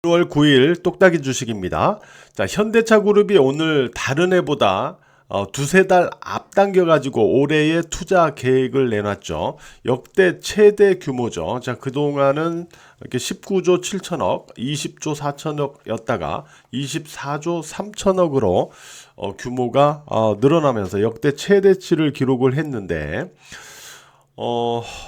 1월 9일 똑딱이 주식입니다. 자, 현대차 그룹이 오늘 다른 해보다 두세 달 앞당겨 가지고 올해의 투자 계획을 내놨죠. 역대 최대 규모죠. 자, 그동안은 이렇게 19조 7천억, 20조 4천억였다가 24조 3천억으로 규모가 늘어나면서 역대 최대치를 기록을 했는데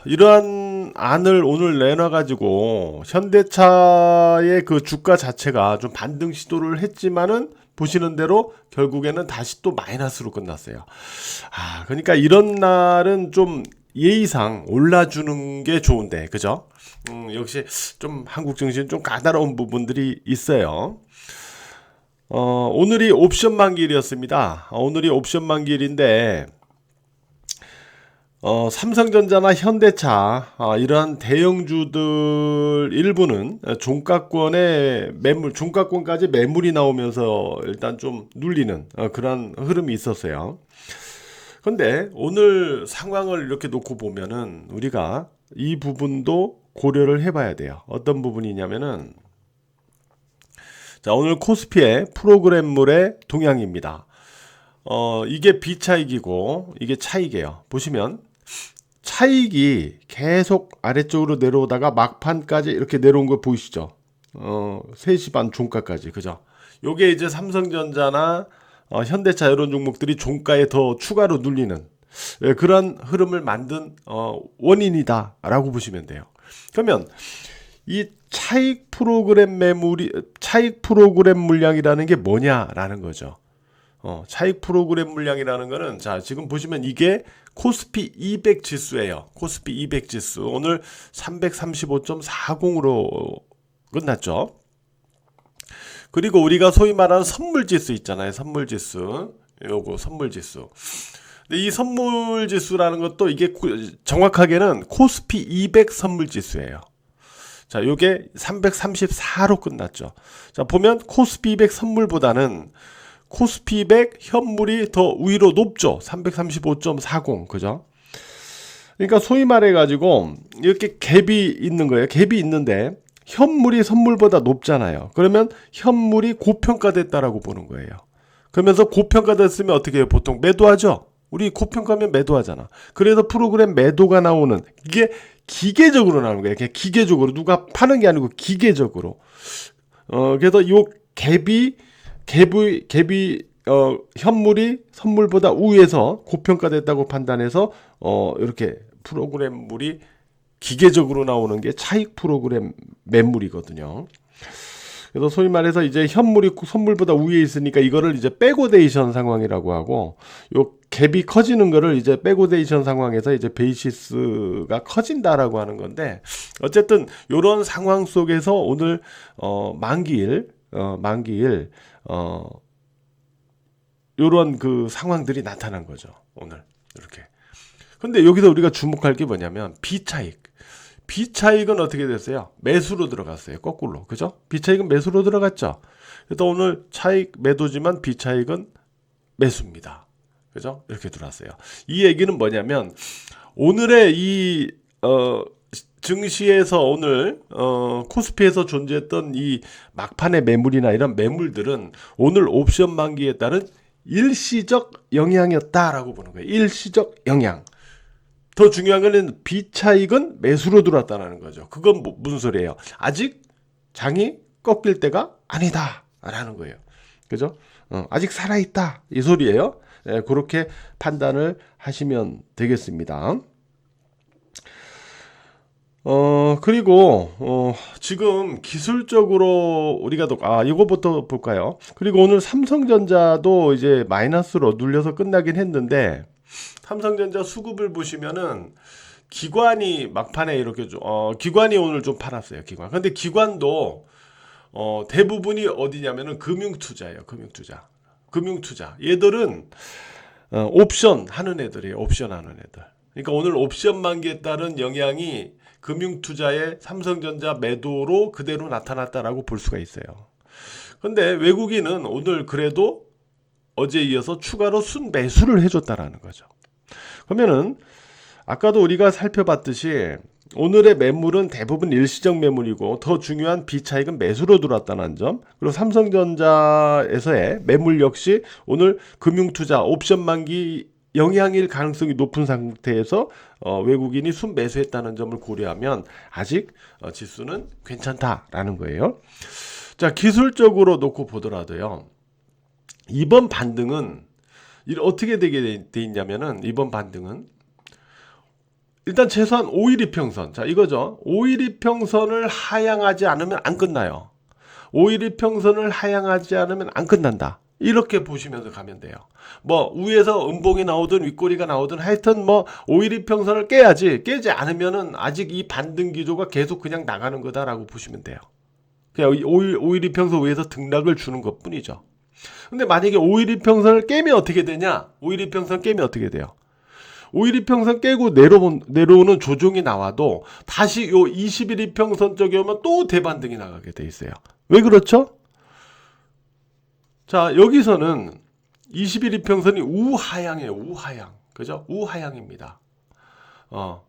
이러한 안을 오늘 내놔가지고 현대차의 그 주가 자체가 좀 반등 시도를 했지만은 보시는 대로 결국에는 다시 또 마이너스로 끝났어요. 그러니까 이런 날은 좀 예의상 올라주는 게 좋은데, 그죠? 역시 좀 한국 증시는 좀 까다로운 부분들이 있어요. 오늘이 옵션 만기일이었습니다. 오늘이 옵션 만기일인데, 삼성전자나 현대차 이러한 대형주들 일부는 종가권에 종가권까지 매물이 나오면서 일단 좀 눌리는 그런 흐름이 있었어요. 근데 오늘 상황을 이렇게 놓고 보면은 우리가 이 부분도 고려를 해봐야 돼요. 어떤 부분이냐면은 자, 오늘 코스피의 프로그램물의 동향입니다. 이게 비차익이고 이게 차익이에요. 보시면 차익이 계속 아래쪽으로 내려오다가 막판까지 이렇게 내려온 거 보이시죠? 3시 반 종가까지. 그죠? 요게 이제 삼성전자나 현대차 이런 종목들이 종가에 더 추가로 눌리는 그런 흐름을 만든 원인이다라고 보시면 돼요. 그러면 이 차익 프로그램 물량이라는 게 뭐냐라는 거죠. 차익 프로그램 물량이라는 거는 자, 지금 보시면 이게 코스피 200 지수예요. 코스피 200 지수. 오늘 335.40으로 끝났죠. 그리고 우리가 소위 말하는 선물 지수 있잖아요. 선물 지수. 요거 선물 지수. 근데 이 선물 지수라는 것도 이게 정확하게는 코스피 200 선물 지수예요. 자, 요게 334로 끝났죠. 자, 보면 코스피 200 선물보다는 코스피 100 현물이 더 위로 높죠. 335.40 그죠? 그러니까 소위 말해 가지고 이렇게 갭이 있는 거예요. 갭이 있는데 현물이 선물보다 높잖아요. 그러면 현물이 고평가됐다라고 보는 거예요. 그러면서 고평가됐으면 어떻게 해요? 보통 매도하죠. 우리 고평가면 매도하잖아. 그래서 프로그램 매도가 나오는 이게 기계적으로 나오는 거예요. 기계적으로 누가 파는 게 아니고 기계적으로. 그래서 요 갭이 현물이 선물보다 우위에서 고평가됐다고 판단해서 이렇게 프로그램물이 기계적으로 나오는 게 차익 프로그램 매물이거든요. 그래서 소위 말해서 이제 현물이 선물보다 우위에 있으니까 이거를 이제 백오데이션 상황이라고 하고 요 갭이 커지는 거를 이제 백오데이션 상황에서 이제 베이시스가 커진다라고 하는 건데 어쨌든 요런 상황 속에서 오늘 만기일 요런 그 상황들이 나타난 거죠. 오늘 이렇게. 근데 여기서 우리가 주목할 게 뭐냐면 비차익은 어떻게 됐어요? 매수로 들어갔어요. 거꾸로. 그죠? 비차익은 매수로 들어갔죠. 그래서 오늘 차익 매도지만 비차익은 매수입니다. 그죠? 이렇게 들어왔어요. 이 얘기는 뭐냐면 오늘의 이 증시에서 오늘 코스피에서 존재했던 이 막판의 매물이나 이런 매물들은 오늘 옵션 만기에 따른 일시적 영향이었다라고 보는 거예요. 일시적 영향. 더 중요한 거는 비차익은 매수로 들어왔다는 거죠. 그건 무슨 소리예요? 아직 장이 꺾일 때가 아니다라는 거예요. 그죠? 아직 살아있다 이 소리예요. 네, 그렇게 판단을 하시면 되겠습니다. 그리고 지금 기술적으로 우리가 이거부터 볼까요? 그리고 오늘 삼성전자도 이제 마이너스로 눌려서 끝나긴 했는데 삼성전자 수급을 보시면은 기관이 막판에 이렇게 기관이 오늘 좀 팔았어요. 기관. 근데 기관도 대부분이 어디냐면은 금융투자예요. 금융투자. 얘들은 옵션 하는 애들이에요. 옵션 하는 애들. 그러니까 오늘 옵션 만기에 따른 영향이 금융투자의 삼성전자 매도로 그대로 나타났다라고 볼 수가 있어요. 근데 외국인은 오늘 그래도 어제에 이어서 추가로 순매수를 해줬다라는 거죠. 그러면은 아까도 우리가 살펴봤듯이 오늘의 매물은 대부분 일시적 매물이고 더 중요한 비차익은 매수로 들어왔다는 점. 그리고 삼성전자에서의 매물 역시 오늘 금융투자 옵션 만기 영향일 가능성이 높은 상태에서 외국인이 순매수했다는 점을 고려하면 아직 지수는 괜찮다라는 거예요. 자, 기술적으로 놓고 보더라도요. 이번 반등은 어떻게 되게 돼 있냐면은 이번 반등은 일단 최소한 5일 이평선. 자, 이거죠. 5일 이평선을 하향하지 않으면 안 끝나요. 5일 이평선을 하향하지 않으면 안 끝난다. 이렇게 보시면서 가면 돼요. 뭐 위에서 음봉이 나오든 윗꼬리가 나오든 하여튼 뭐 5일 이평선을 깨야지. 깨지 않으면은 아직 이 반등 기조가 계속 그냥 나가는 거다라고 보시면 돼요. 그냥 5일 이평선 위에서 등락을 주는 것뿐이죠. 근데 만약에 5일 이평선을 깨면 어떻게 되냐? 5일 이평선 깨면 어떻게 돼요? 5일 이평선 깨고 내려오는 조정이 나와도 다시 요 20일 이평선 쪽에 오면 또 대반등이 나가게 돼 있어요. 왜 그렇죠? 자, 여기서는 20일 이평선이 우하향이에요. 우하향. 그죠? 우하향입니다. 5일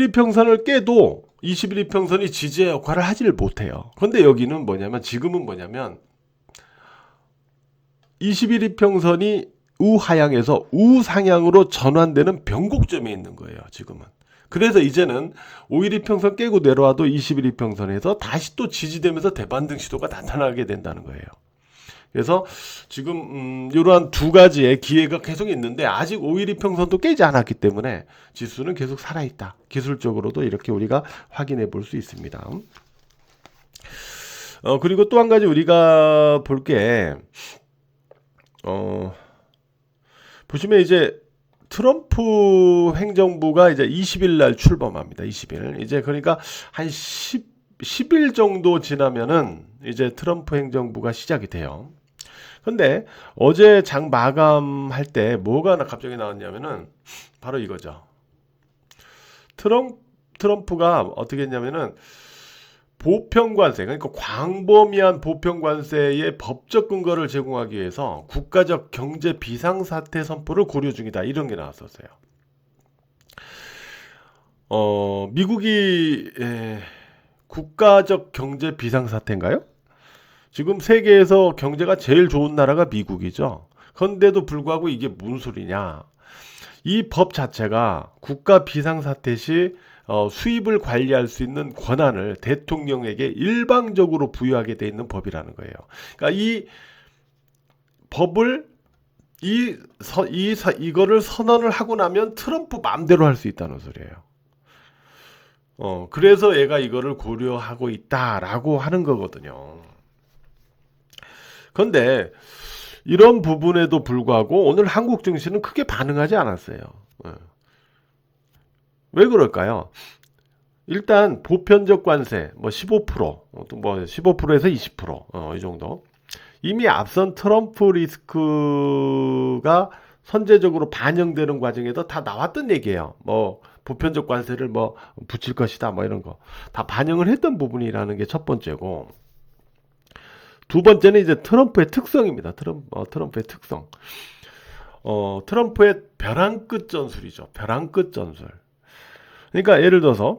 이평선을 깨도 20일 이평선이 지지의 역할을 하지를 못해요. 그런데 여기는 뭐냐면 지금은 뭐냐면 20일 이평선이 우하향에서 우상향으로 전환되는 변곡점에 있는 거예요. 지금은. 그래서 이제는 5일 이평선 깨고 내려와도 20일 이평선에서 다시 또 지지되면서 대반등 시도가 나타나게 된다는 거예요. 그래서 지금 이러한 두 가지의 기회가 계속 있는데 아직 5일 이평선도 깨지 않았기 때문에 지수는 계속 살아있다. 기술적으로도 이렇게 우리가 확인해 볼 수 있습니다. 그리고 또 한 가지 우리가 볼 게 보시면 이제 트럼프 행정부가 이제 20일 날 출범합니다. 20일. 이제 그러니까 한 10일 정도 지나면은 이제 트럼프 행정부가 시작이 돼요. 근데 어제 장 마감할 때 뭐가 갑자기 나왔냐면은 바로 이거죠. 트럼프가 어떻게 했냐면은 보편관세, 그러니까 광범위한 보편관세의 법적 근거를 제공하기 위해서 국가적 경제 비상사태 선포를 고려 중이다. 이런 게 나왔었어요. 미국이 국가적 경제 비상사태인가요? 지금 세계에서 경제가 제일 좋은 나라가 미국이죠. 그런데도 불구하고 이게 무슨 소리냐? 이 법 자체가 국가 비상사태 시 수입을 관리할 수 있는 권한을 대통령에게 일방적으로 부여하게 돼 있는 법이라는 거예요. 그러니까 이 법을 이거를 선언을 하고 나면 트럼프 마음대로 할 수 있다는 소리예요. 그래서 얘가 이거를 고려하고 있다라고 하는 거거든요. 그런데 이런 부분에도 불구하고 오늘 한국 증시는 크게 반응하지 않았어요. 왜 그럴까요? 일단 보편적 관세 뭐 15%, 뭐 15%에서 20%, 이 정도. 이미 앞선 트럼프 리스크가 선제적으로 반영되는 과정에도 다 나왔던 얘기예요. 뭐 보편적 관세를 뭐 붙일 것이다, 뭐 이런 거 다 반영을 했던 부분이라는 게 첫 번째고, 두 번째는 이제 트럼프의 특성입니다. 트럼프의 특성. 트럼프의 벼랑 끝 전술이죠. 벼랑 끝 전술. 그러니까 예를 들어서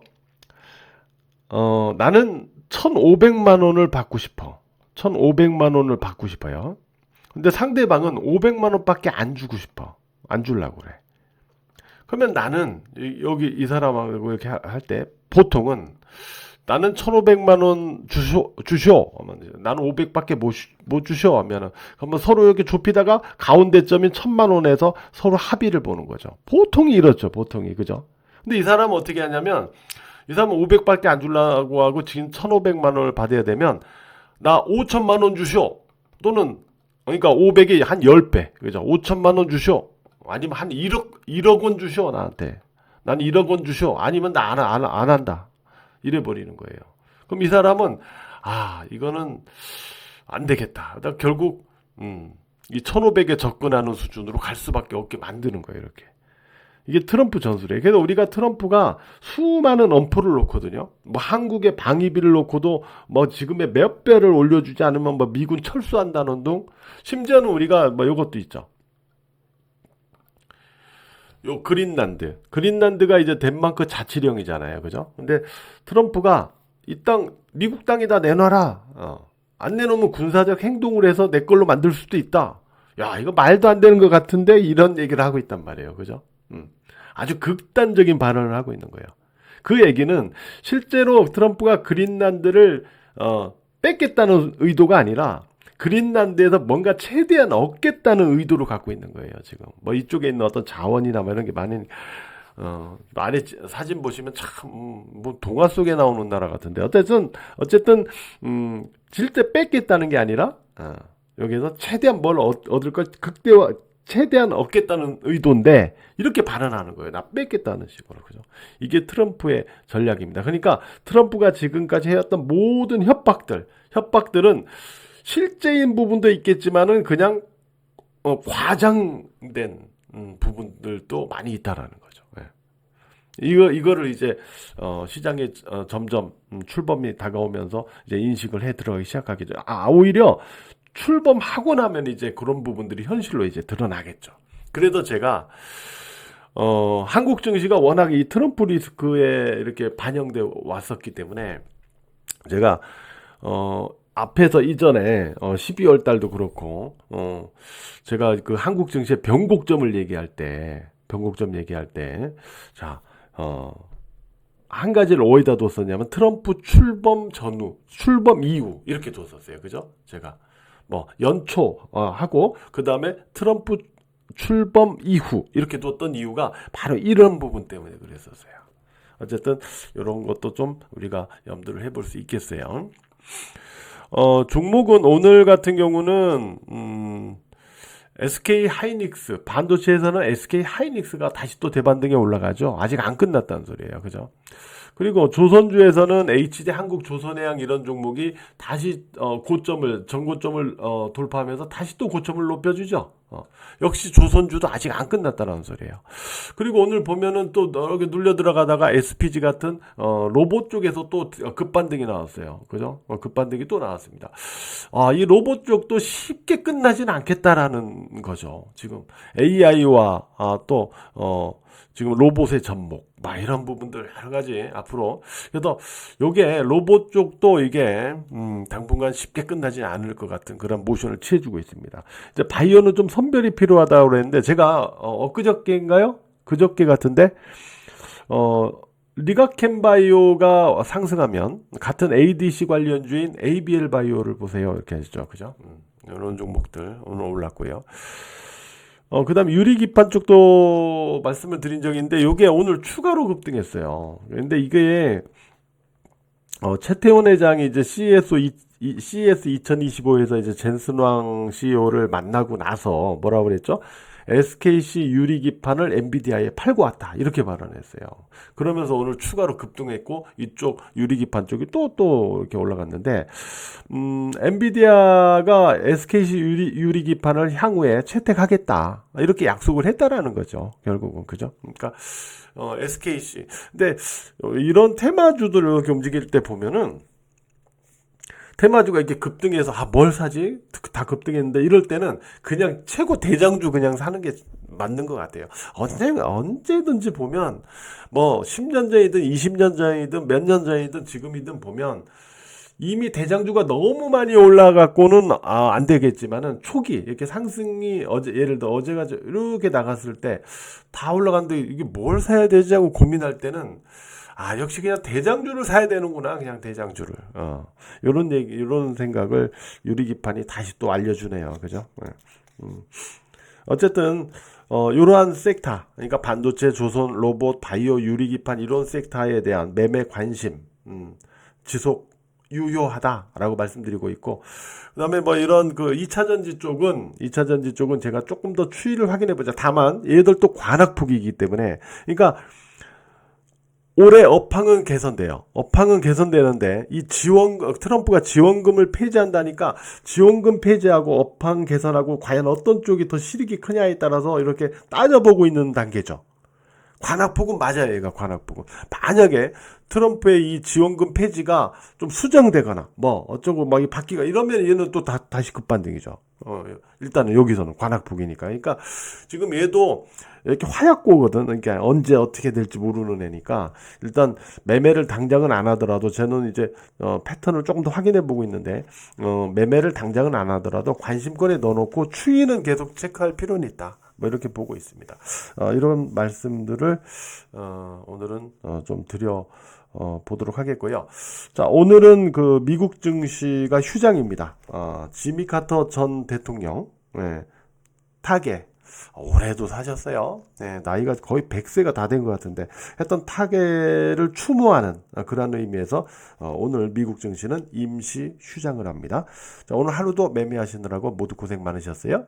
나는 1,500만 원을 받고 싶어. 1,500만 원을 받고 싶어요. 근데 상대방은 500만 원밖에 안 주고 싶어. 안 주려고 그래. 그러면 나는 여기 이 사람하고 이렇게 할 때 보통은 나는 1,500만 원 주쇼. 나는 500밖에 못 주쇼 하면은 한번 서로 이렇게 좁히다가 가운데점인 1,000만 원에서 서로 합의를 보는 거죠. 보통이 이렇죠. 보통이. 그죠? 근데 이 사람은 어떻게 하냐면 이 사람은 500밖에 안 주려고 하고 지금 1,500만 원을 받아야 되면 나 5천만 원 주쇼. 또는 그러니까 500이 한 10배. 그죠? 5천만 원 주쇼. 아니면 한 1억 원 주쇼 나한테. 난 1억 원 주쇼. 아니면 나 안 한다. 이래 버리는 거예요. 그럼 이 사람은 이거는 안 되겠다. 결국 이 1,500에 접근하는 수준으로 갈 수밖에 없게 만드는 거예요. 이렇게. 이게 트럼프 전술이에요. 그래서 우리가 트럼프가 수많은 엄포를 놓거든요. 뭐 한국의 방위비를 놓고도 뭐 지금의 몇 배를 올려주지 않으면 뭐 미군 철수한다는 등, 심지어는 우리가 뭐 이것도 있죠. 요 그린란드가 이제 덴마크 자치령이잖아요, 그죠? 근데 트럼프가 이 땅 미국 땅에다 내놔라. 안 내놓으면 군사적 행동을 해서 내 걸로 만들 수도 있다. 야, 이거 말도 안 되는 것 같은데 이런 얘기를 하고 있단 말이에요, 그죠? 아주 극단적인 발언을 하고 있는 거예요. 그 얘기는 실제로 트럼프가 그린란드를 뺏겠다는 의도가 아니라 그린란드에서 뭔가 최대한 얻겠다는 의도로 갖고 있는 거예요, 지금. 뭐 이쪽에 있는 어떤 자원이나 뭐 이런 게 많은, 안에 사진 보시면 참, 뭐 동화 속에 나오는 나라 같은데. 어쨌든, 실제 뺏겠다는 게 아니라, 여기서 최대한 뭘 얻을 걸 최대한 얻겠다는 의도인데, 이렇게 발언하는 거예요. 나 뺏겠다는 식으로. 그죠? 이게 트럼프의 전략입니다. 그러니까 트럼프가 지금까지 해왔던 모든 협박들은 실제인 부분도 있겠지만은 그냥 과장된 부분들도 많이 있다라는 거죠. 예. 이거를 이제 시장에 점점 출범이 다가오면서 이제 인식을 해 들어가기 시작하겠죠. 오히려 출범하고 나면 이제 그런 부분들이 현실로 이제 드러나겠죠. 그래도 제가 한국 증시가 워낙 이 트럼프 리스크에 이렇게 반영돼 왔었기 때문에 제가 앞에서 이전에 12월 달도 그렇고 제가 그 한국 증시의 변곡점을 얘기할 때 자, 한 가지를 어디다 뒀었냐면 트럼프 출범 전후, 출범 이후 이렇게 뒀었어요. 그죠? 제가 뭐 연초 하고 그다음에 트럼프 출범 이후 이렇게 뒀던 이유가 바로 이런 부분 때문에 그랬었어요. 어쨌든 이런 것도 좀 우리가 염두를 해볼 수 있겠어요. 종목은 오늘 같은 경우는 SK 하이닉스, 반도체에서는 SK 하이닉스가 다시 또 대반등에 올라가죠. 아직 안 끝났다는 소리예요. 그죠? 그리고 조선주에서는 HD 한국조선해양 이런 종목이 다시 전고점을 돌파하면서 다시 또 고점을 높여주죠. 역시 조선주도 아직 안 끝났다는 소리예요. 그리고 오늘 보면은 또 이렇게 눌려 들어가다가 SPG 같은 로봇 쪽에서 또 급반등이 나왔어요. 그죠? 급반등이 또 나왔습니다. 이 로봇 쪽도 쉽게 끝나진 않겠다라는 거죠. 지금 AI와 또 지금 로봇의 접목, 막 이런 부분들 여러 가지 앞으로. 그래서 요게 로봇 쪽도 이게 당분간 쉽게 끝나지 않을 것 같은 그런 모션을 취해주고 있습니다. 이제 바이오는 좀 선별이 필요하다고 그랬는데 제가 엊그저께인가요? 그저께 같은데 리가캠바이오가 상승하면 같은 ADC 관련주인 ABL 바이오를 보세요. 이렇게 하시죠. 그죠? 이런 종목들 오늘 올랐고요. 그 다음 유리기판 쪽도 말씀을 드린 적이 있는데, 요게 오늘 추가로 급등했어요. 근데 이게, 최태원 회장이 이제 CES 2025에서 이제 젠슨왕 CEO를 만나고 나서 뭐라고 그랬죠? SKC 유리기판을 엔비디아에 팔고 왔다. 이렇게 발언했어요. 그러면서 오늘 추가로 급등했고, 이쪽 유리기판 쪽이 또 이렇게 올라갔는데, 엔비디아가 SKC 유리기판을 향후에 채택하겠다. 이렇게 약속을 했다라는 거죠. 결국은. 그죠? 그러니까, SKC. 근데, 이런 테마주들을 이렇게 움직일 때 보면은, 테마주가 이렇게 급등해서 뭘 사지? 다 급등했는데 이럴 때는 그냥 최고 대장주 그냥 사는 게 맞는 것 같아요. 언제든지 보면 뭐 10년 전이든 20년 전이든 몇 년 전이든 지금이든 보면 이미 대장주가 너무 많이 올라갔고는 안 되겠지만은 초기 이렇게 상승이 예를 들어 어제가 이렇게 나갔을 때 다 올라갔는데 이게 뭘 사야 되지 하고 고민할 때는 역시 그냥 대장주를 사야 되는구나. 그냥 대장주를. 요런 생각을 유리기판이 다시 또 알려주네요. 그죠? 어쨌든, 요러한 섹터, 그러니까 반도체, 조선, 로봇, 바이오, 유리기판 이런 섹터에 대한 매매 관심, 지속 유효하다라고 말씀드리고 있고, 그 다음에 뭐 이런 그 2차전지 쪽은 제가 조금 더 추이를 확인해 보자. 다만, 얘들 또 관악폭이기 때문에, 그러니까, 올해 업황은 개선돼요. 업황은 개선되는데 트럼프가 지원금을 폐지한다니까 지원금 폐지하고 업황 개선하고 과연 어떤 쪽이 더 실익이 크냐에 따라서 이렇게 따져보고 있는 단계죠. 관악폭은 맞아요. 얘가 관악폭은. 만약에 트럼프의 이 지원금 폐지가 좀 수정되거나 뭐 어쩌고 막 바뀌가 이러면 얘는 또 다시 급반등이죠. 일단은 여기서는 관악폭이니까. 그러니까 지금 얘도 이렇게 화약고거든. 그러니까 언제 어떻게 될지 모르는 애니까 일단 매매를 당장은 안 하더라도 저는 이제 패턴을 조금 더 확인해 보고 있는데 매매를 당장은 안 하더라도 관심권에 넣어놓고 추이는 계속 체크할 필요는 있다. 뭐 이렇게 보고 있습니다. 이런 말씀들을 오늘은 좀 드려 보도록 하겠고요. 자, 오늘은 그 미국 증시가 휴장입니다. 지미 카터 전 대통령, 네, 타겟. 올해도 사셨어요. 네, 나이가 거의 100세가 다 된 것 같은데 했던 타겟을 추모하는 그런 의미에서 오늘 미국 증시는 임시 휴장을 합니다. 자, 오늘 하루도 매매하시느라고 모두 고생 많으셨어요.